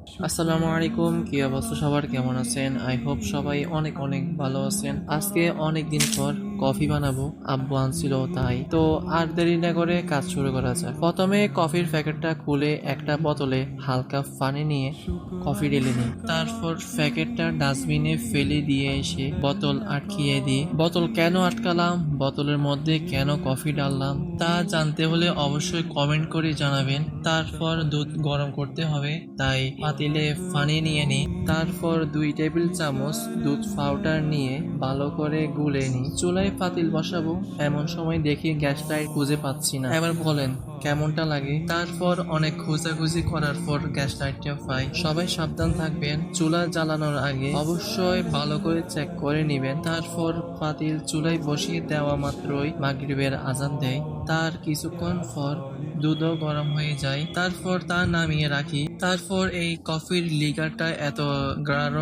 আসসালামু আলাইকুম, কি অবস্থা সবার, কেমন আছেন? আই হোপ সবাই অনেক অনেক ভালো আছেন। আজকে অনেক দিন পর কফি বানাবো, আব্বু আনছিল তাই। তো আর দেরি না করে কাজ শুরু করা যাক। প্রথমে কফির প্যাকেটটা খুলে একটা বোতলে হালকা পানি নিয়ে কফি ঢেলে নিই। তারপর প্যাকেটটা ডাস্টবিনে ফেলে দিয়ে এসে বোতল আটকিয়ে দিই। বোতল কেন আটকালাম, বোতলের মধ্যে কেন কফি ডাললাম তা জানতে হলে অবশ্যই কমেন্ট করে জানাবেন। তারপর দুধ গরম করতে হবে, তাই পাতিলে পানি নিয়ে নিই। তারপর 2 টেবিল চামচ দুধ পাউডার নিয়ে ভালো করে গুলে নিই। চুলায় পাতিল বসাবো, এমন সময় দেখি গ্যাস লাইট খুঁজে পাচ্ছি না। এবার বলেন কেমনটা লাগে? তারপর অনেক খোঁজাখুঁজি করার পর গ্যাস লাইটটা পাই। সবাই সাবধান থাকবেন, চুলা জ্বালানোর আগে অবশ্যই ভালো করে চেক করে নিবেন। তারপর পাতিল চুলায় বসিয়ে দেওয়া মাত্রই মাগরিবের আজান দেয়। তার কিছুক্ষণ পর দুধও গরম হয়ে যায়। তারপর তা নামিয়ে রাখি। তারপর এই কফির লিগারটা এত গাঢ়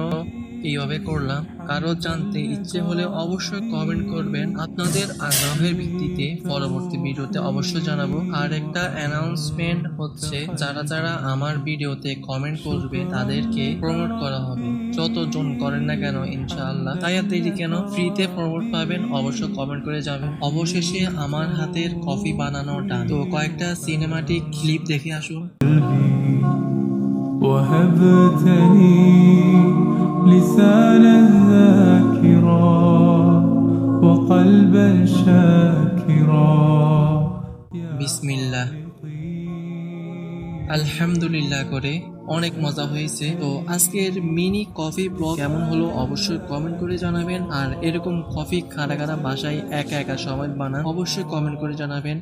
কিভাবে করলাম, কারো জানতে ইচ্ছে হলে অবশ্যই কমেন্ট করবেন। আপনাদের আগ্রহের ভিত্তিতে পরবর্তী ভিডিওতে অবশ্যই জানাবো। আর একটা অ্যানাউন্সমেন্ট হচ্ছে, যারা যারা আমার ভিডিওতে কমেন্ট করবে তাদেরকে প্রমোট করা হবে। যতজন করেন না কেন ইনশাআল্লাহ। তাই আর দেরি কেন, ফ্রিতে প্রমোট পাবেন, অবশ্যই কমেন্ট করে যাবেন। অবশেষে আমার হাতের কফি বানানোর টান। তো কয়েকটা সিনেমাটিক ক্লিপ দেখে আসুন। وهبتني لسانا ذاكرا وقلبا شاكرا يا বিসমিল্লাহ, خالقي আলহামদুলিল্লাহ করে অনেক মজা হয়েছে। তো আজকের মিনি কফি ব্লগ কেমন হলো অবশ্যই কমেন্ট করে জানাবেন। আর এরকম কফি কারা কারা বাসায় একা একা সময় বানান অবশ্যই কমেন্ট করে জানাবেন।